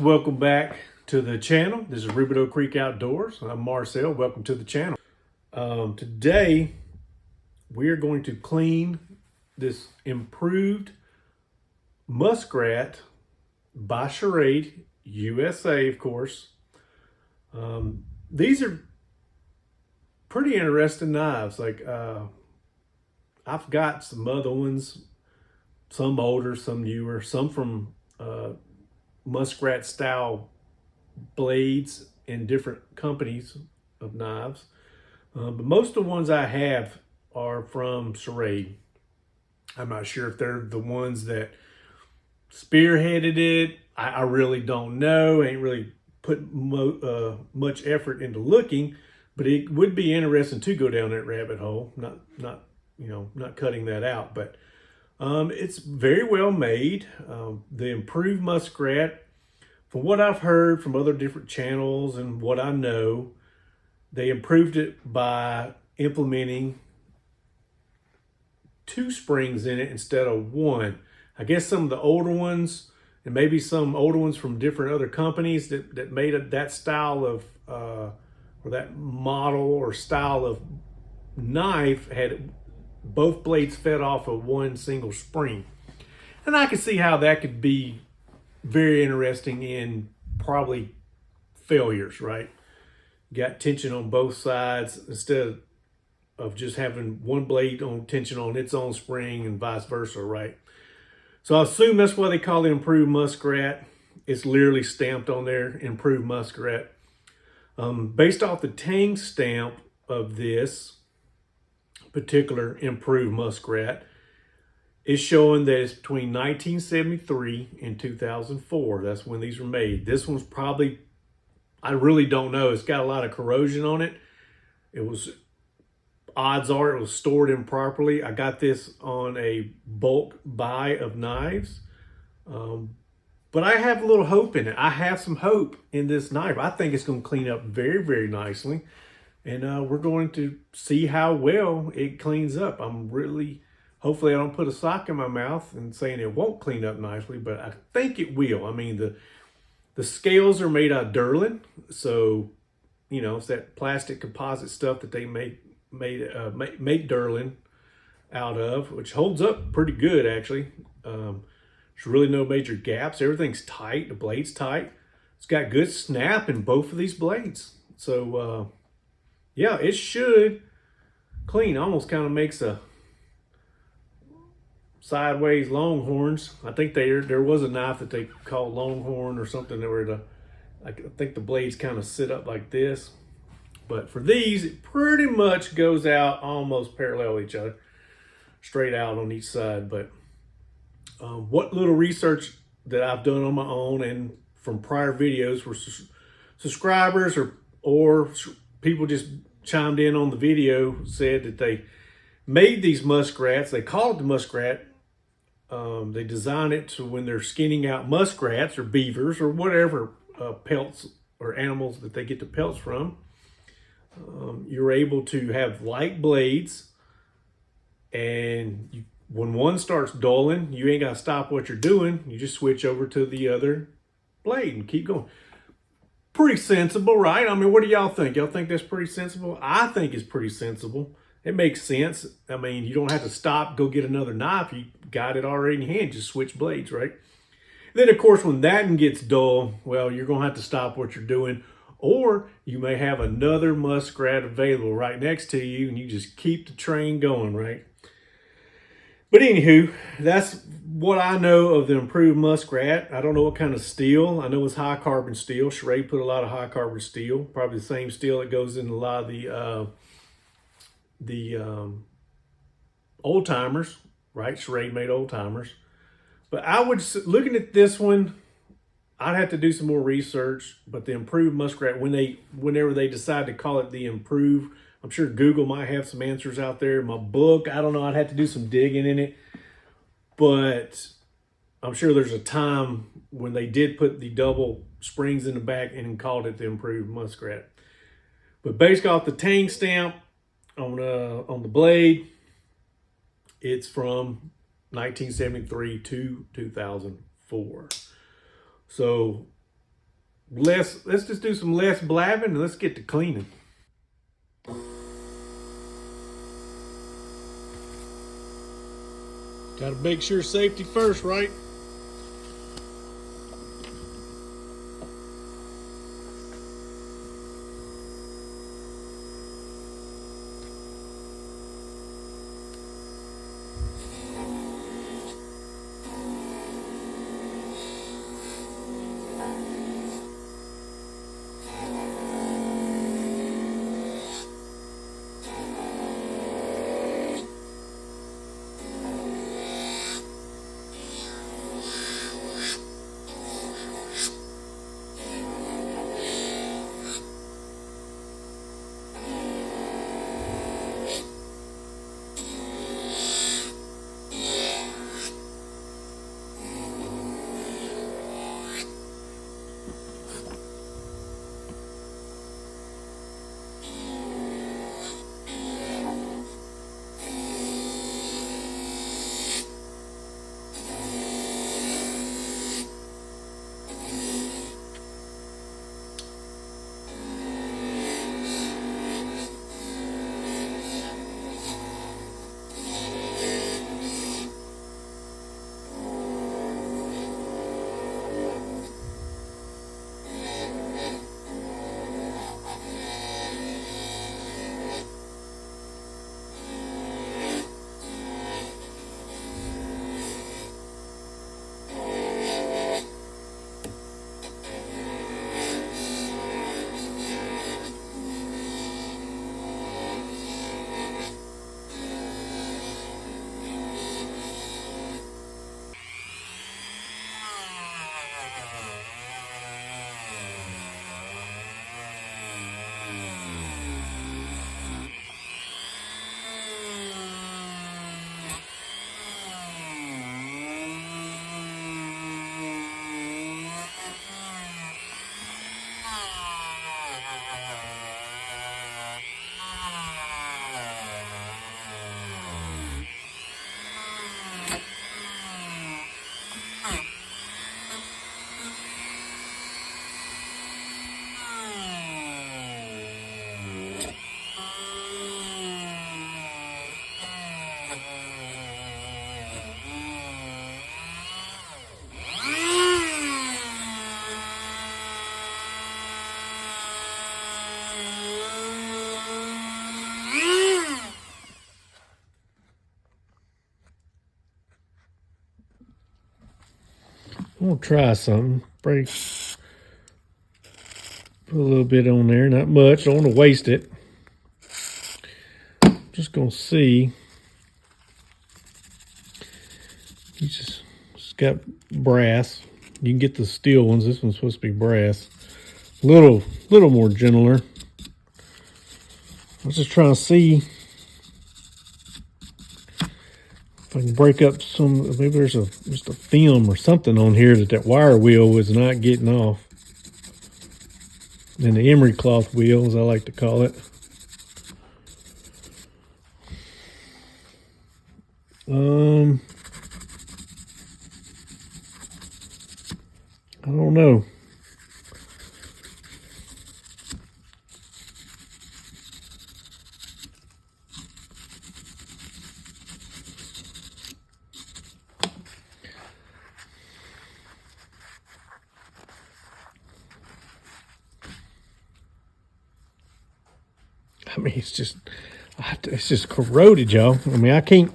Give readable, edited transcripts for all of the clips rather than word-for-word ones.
welcome back to the channel. This is Rubidoux Creek Outdoors. I'm Marcel. Welcome to the channel. Today, we're going to clean this improved Muskrat by Schrade, USA, of course. These are pretty interesting knives. I've got some other ones, some older, some newer, some from Muskrat style blades in different companies of knives. But most of the ones I have are from Schrade. I'm not sure if they're the ones that spearheaded it. I really don't know. I ain't really put much effort into looking, but it would be interesting to go down that rabbit hole. Not cutting that out, but it's very well made. The improved Muskrat, from what I've heard from other different channels and what I know, they improved it by implementing 2 springs in it instead of 1. I guess some of the older ones, and maybe some older ones from different other companies that made that style of, or that model or style of knife had both blades fed off of 1 single spring. And I can see how that could be very interesting in probably failures, right? You got tension on both sides instead of just having 1 blade on tension on its own spring and vice versa, right? So I assume that's why they call it improved Muskrat. It's literally stamped on there, improved Muskrat. Based off the Tang stamp of this particular improved Muskrat, it's showing that it's between 1973 and 2004. That's when these were made. This one's probably, I really don't know. It's got a lot of corrosion on it. Odds are it was stored improperly. I got this on a bulk buy of knives. But I have a little hope in it. I have some hope in this knife. I think it's going to clean up very, very nicely. And we're going to see how well it cleans up. Hopefully I don't put a sock in my mouth and saying it won't clean up nicely, but I think it will. I mean, the scales are made out of Durlin. So, it's that plastic composite stuff that they make Durlin out of, which holds up pretty good, actually. There's really no major gaps. Everything's tight. The blade's tight. It's got good snap in both of these blades. So, yeah, it should clean. Almost kind of makes a sideways Longhorns. I think there was a knife that they called Longhorn or something where I think the blades kind of sit up like this. But for these, it pretty much goes out almost parallel each other, straight out on each side. But what little research that I've done on my own and from prior videos where subscribers or people just chimed in on the video, said that they made these muskrats. They call it the muskrat. They design it to when they're skinning out muskrats or beavers or whatever pelts or animals that they get the pelts from. You're able to have light blades, and when one starts dulling, you ain't got to stop what you're doing. You just switch over to the other blade and keep going. Pretty sensible, right? I mean, what do y'all think? Y'all think that's pretty sensible? I think it's pretty sensible. It makes sense. I mean, you don't have to stop, go get another knife. You got it already in your hand. Just switch blades, right? Then, of course, when that one gets dull, well, you're going to have to stop what you're doing. Or you may have another Muskrat available right next to you, and you just keep the train going, right? But anywho, that's what I know of the improved Muskrat. I don't know what kind of steel. I know it's high carbon steel. Schrade put a lot of high carbon steel, probably the same steel that goes in a lot of the old timers, right? Schrade made old timers. But looking at this one, I'd have to do some more research. But the improved Muskrat, whenever they decide to call it the improved, I'm sure Google might have some answers out there. My book, I don't know. I'd have to do some digging in it. But I'm sure there's a time when they did put the double springs in the back and called it the improved Muskrat. But based off the Tang stamp on the blade, it's from 1973 to 2004. So let's just do some less blabbing and let's get to cleaning. Gotta make sure safety first, right? I'm gonna try something. Put a little bit on there, not much. Don't want to waste it. Just gonna see. It's got brass. You can get the steel ones. This one's supposed to be brass. Little more gentler. I was just trying to see if I can break up some. Maybe there's just a film or something on here that wire wheel was not getting off. And the emery cloth wheel, as I like to call it. I don't know. I mean, it's just corroded, y'all. I mean, I can't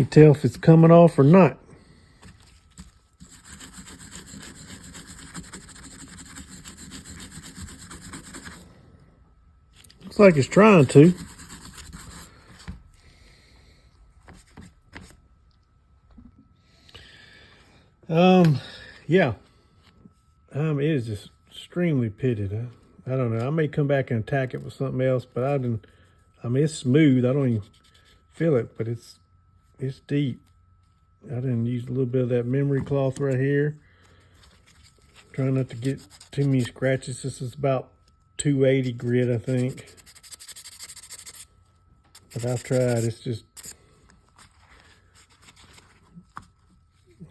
tell if it's coming off or not. Looks like it's trying to. Yeah. It is just extremely pitted. I don't know. I may come back and attack it with something else, but I mean, it's smooth. I don't even feel it, but it's deep. I didn't use a little bit of that memory cloth right here. Trying not to get too many scratches. This is about 280 grit, I think. But I've tried. It's just,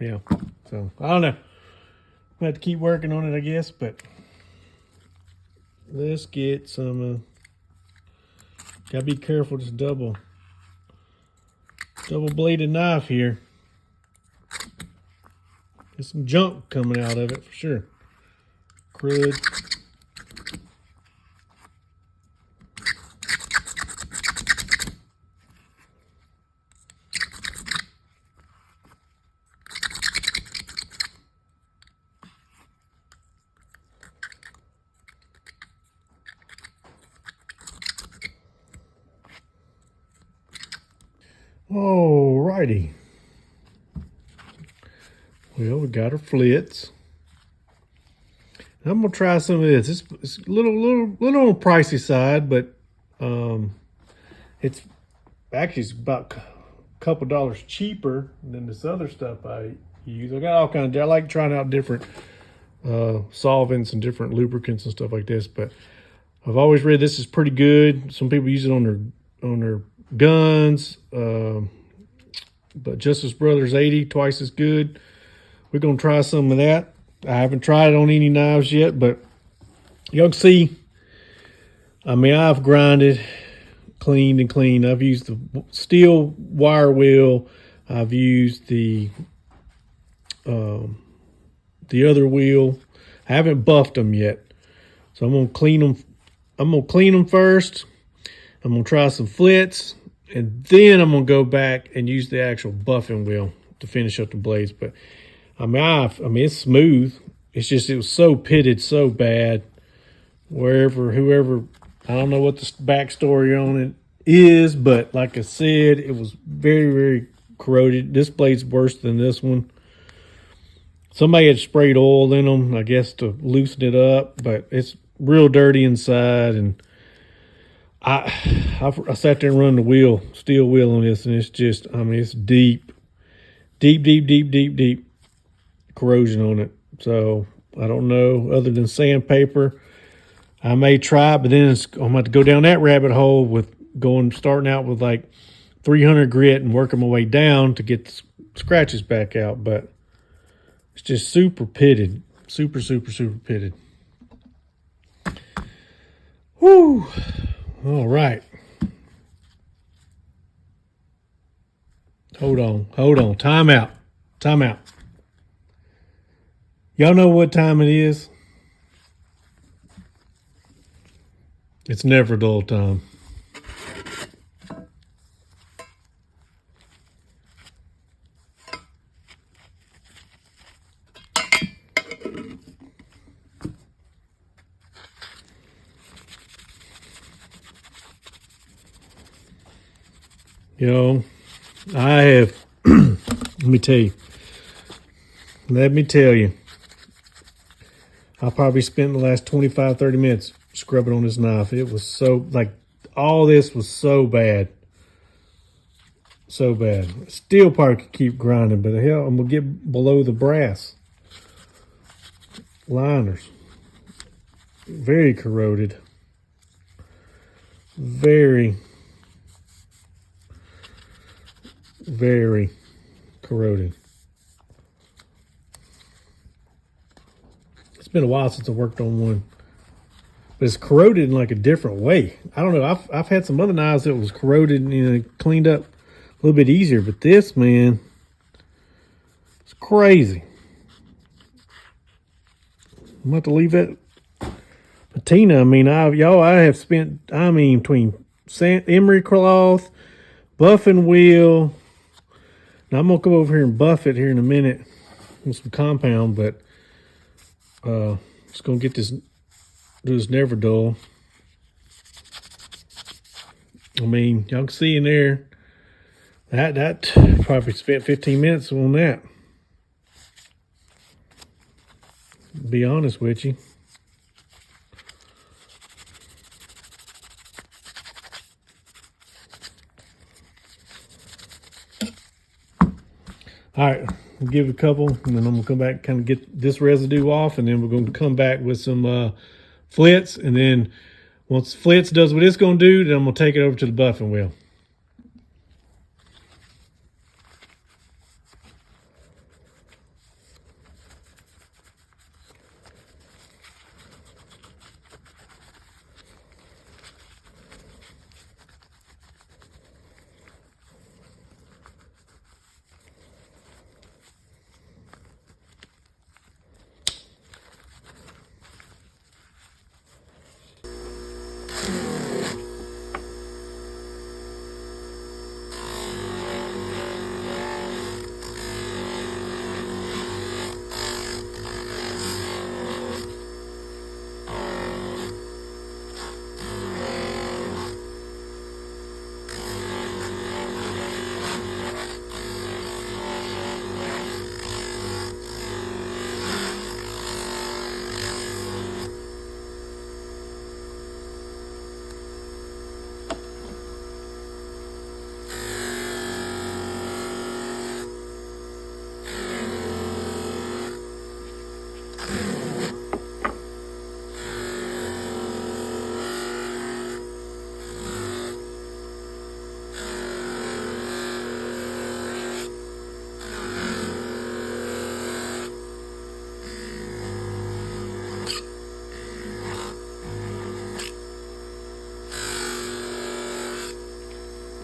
yeah. So I don't know. I have to keep working on it, I guess, but let's get some, gotta be careful, this double bladed knife here. There's some junk coming out of it for sure. Crud. Alrighty. Well, we got our flits. I'm gonna try some of this. It's a little on the pricey side, but it's actually about a couple dollars cheaper than this other stuff I use. I got all kinds. I like trying out different solvents and different lubricants and stuff like this. But I've always read this is pretty good. Some people use it on their guns. But Justice Brothers 80, twice as good. We're gonna try some of that. I haven't tried it on any knives yet, but y'all can see, I mean, I've grinded, cleaned and cleaned. I've used the steel wire wheel. I've used the other wheel. I haven't buffed them yet. So I'm gonna clean them. I'm gonna clean them first. I'm gonna try some flits, and then I'm gonna go back and use the actual buffing wheel to finish up the blades. But I mean, it's smooth. It's just, it was so pitted so bad. Whoever, I don't know what the backstory on it is, but like I said, it was very, very corroded. This blade's worse than this one. Somebody had sprayed oil in them, I guess, to loosen it up, but it's real dirty inside. And I sat there and run the steel wheel on this, and it's just, I mean, it's deep corrosion on it. So I don't know, other than sandpaper, I may try it, but then I'm going to go down that rabbit hole with starting out with like 300 grit and working my way down to get the scratches back out. But it's just super pitted, super pitted. Whew. All right. Hold on. Time out. Y'all know what time it is? It's never dull time. I have, let me tell you, I probably spent the last 25, 30 minutes scrubbing on this knife. It was so, like, all this was so bad. So bad. Still probably could keep grinding, but hell, I'm going to get below the brass liners. Very corroded. Very corroded. It's been a while since I worked on one, but it's corroded in like a different way. I don't know. I've had some other knives that was corroded and cleaned up a little bit easier, but this, man, it's crazy. I'm about to leave that patina. I mean, I have spent, between emery cloth, buffing wheel. Now I'm gonna come over here and buff it here in a minute with some compound, but just gonna do this never dull. I mean, y'all can see in there that probably spent 15 minutes on that. Be honest with you. All right, we'll give it a couple, and then I'm gonna come back, kind of get this residue off, and then we're gonna come back with some flits, and then once flits does what it's gonna do, then I'm gonna take it over to the buffing wheel.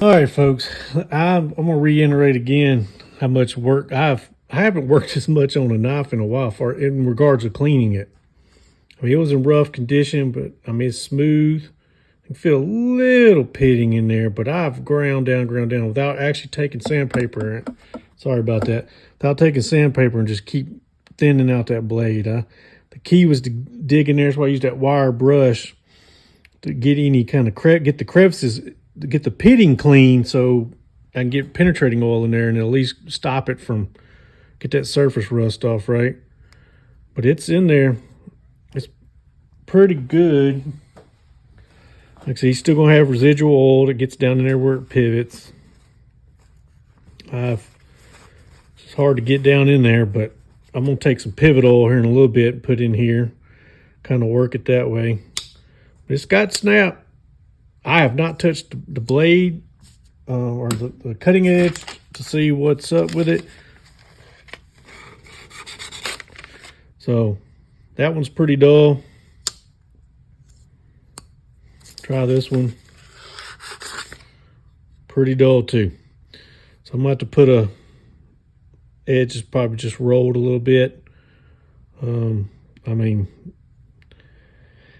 All right, folks, I'm gonna reiterate again how much work I haven't worked as much on a knife in a while for in regards to cleaning it. I mean, it was in rough condition, but I mean, it's smooth. I can feel a little pitting in there, but I've ground down without actually taking sandpaper. Sorry about that. Without taking sandpaper and just keep thinning out that blade. The key was to dig in there. That's why I used that wire brush to get any kind of get the crevices, to get the pitting clean, so I can get penetrating oil in there and at least stop it from get that surface rust off, right? But it's in there. It's pretty good. Like I said, he's still gonna have residual oil that gets down in there where it pivots. It's hard to get down in there, but I'm gonna take some pivot oil here in a little bit and put in here, kind of work it that way. But it's got snap. I have not touched the blade or the cutting edge to see what's up with it. So that one's pretty dull. Try this one. Pretty dull too. So I'm going to have to put a edge is probably just rolled a little bit. I mean,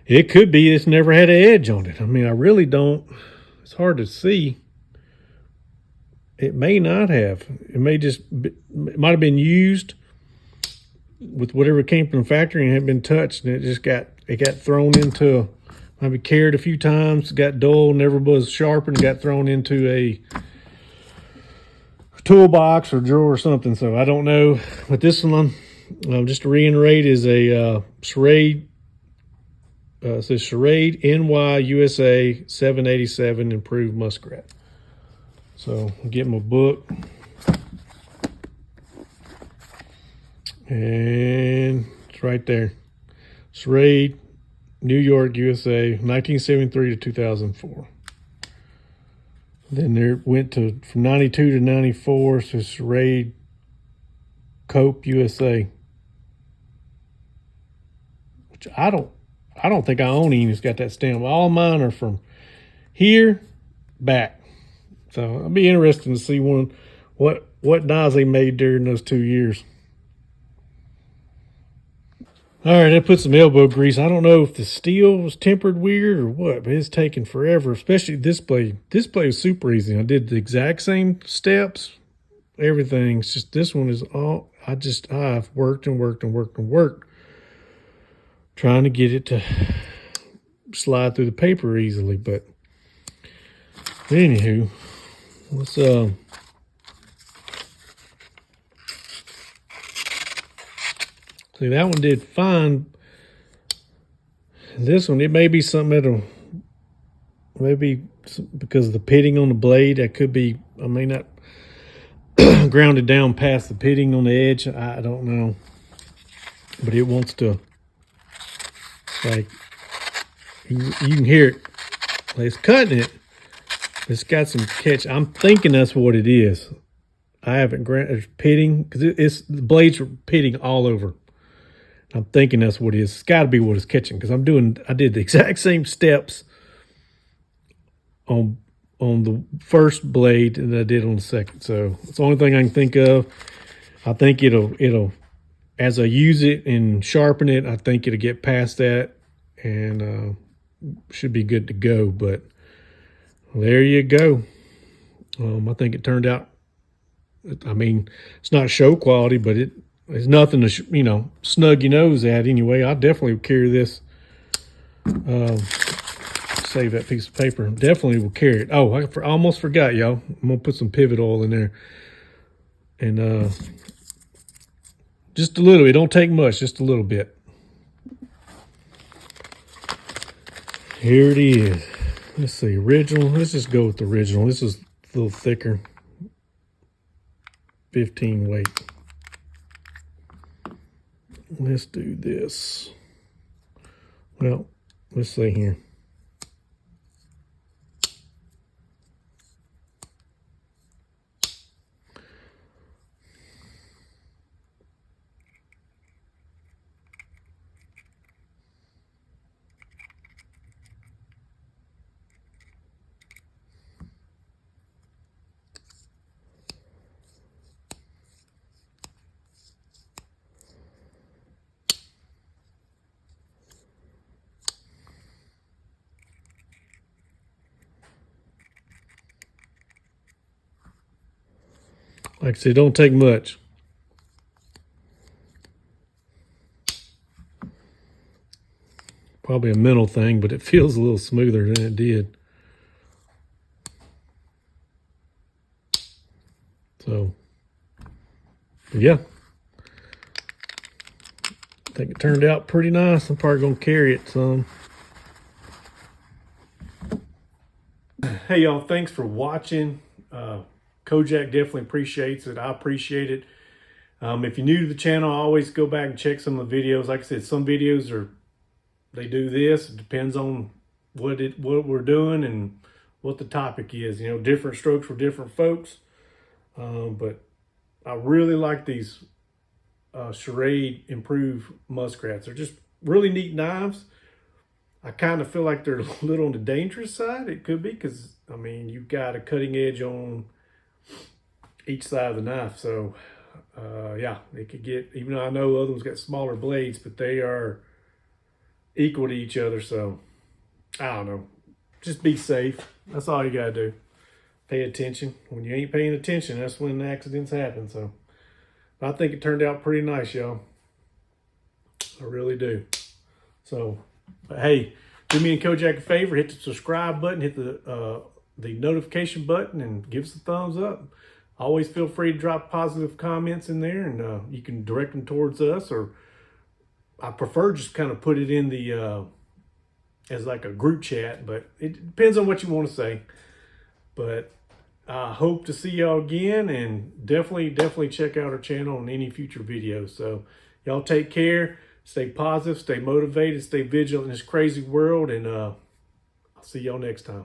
it could be it's never had an edge on it. I mean, I really don't. It's hard to see. It may not have. It may just, it might have been used with whatever came from the factory and had been touched, and it got thrown into, maybe carried a few times, got dull, never was sharpened, got thrown into a toolbox or drawer or something. So I don't know. But this one, just to reiterate, is a Schrade. It says Schrade NY USA 787 Improved Muskrat. So I'll get my book. And it's right there. Schrade, New York, USA, 1973 to 2004. Then there went to from 92 to 94, so Schrade Cope USA. Which I don't think I own any that's got that stamp. All mine are from here back. So I'll be interested to see what knives they made during those 2 years. All right, I put some elbow grease. I don't know if the steel was tempered weird or what, but it's taking forever, especially this blade. This blade is super easy. I did the exact same steps, everything. It's just this one is all, I've worked trying to get it to slide through the paper easily. But anywho, let's see, that one did fine. This one, it may be something that'll, maybe because of the pitting on the blade, that could be, I may not grounded down past the pitting on the edge. I don't know. But it wants to, like, you can hear it. It's cutting it. It's got some catch. I'm thinking that's what it is. I haven't grounded pitting, because the blades are pitting all over. I'm thinking that's what it is. It's got to be what it's catching, because I did the exact same steps on the first blade that I did on the second. So it's the only thing I can think of. I think it'll as I use it and sharpen it, I think it'll get past that and should be good to go. But there you go. I think it turned out, I mean, it's not show quality, but it's nothing to, snug your nose at anyway. I definitely would carry this. Save that piece of paper. Definitely will carry it. Oh, I almost forgot, y'all. I'm going to put some pivot oil in there. And just a little. It don't take much, just a little bit. Here it is. Let's see, original. Let's just go with the original. This is a little thicker. 15 weight. Let's do this. Well, let's see here. Like I said, don't take much. Probably a mental thing, but it feels a little smoother than it did. So, yeah. I think it turned out pretty nice. I'm probably going to carry it some. Hey, y'all. Thanks for watching. Kojak definitely appreciates it. I appreciate it. If you're new to the channel, always go back and check some of the videos. Like I said, some videos they do this. It depends on what we're doing and what the topic is. Different strokes for different folks. But I really like these Schrade improved muskrats. They're just really neat knives. I kind of feel like they're a little on the dangerous side. It could be because, you've got a cutting edge on each side of the knife. So, yeah, it could get, even though I know other ones got smaller blades, but they are equal to each other. So, I don't know. Just be safe. That's all you got to do. Pay attention. When you ain't paying attention, that's when accidents happen. So, I think it turned out pretty nice, y'all. I really do. So, but hey, do me and Kojak a favor. Hit the subscribe button. Hit the notification button and give us a thumbs up. Always feel free to drop positive comments in there, and you can direct them towards us, or I prefer just kind of put it in the as like a group chat, but it depends on what you want to say. But I hope to see y'all again, and definitely check out our channel on any future videos. So y'all take care, stay positive, stay motivated, stay vigilant in this crazy world, and I'll see y'all next time.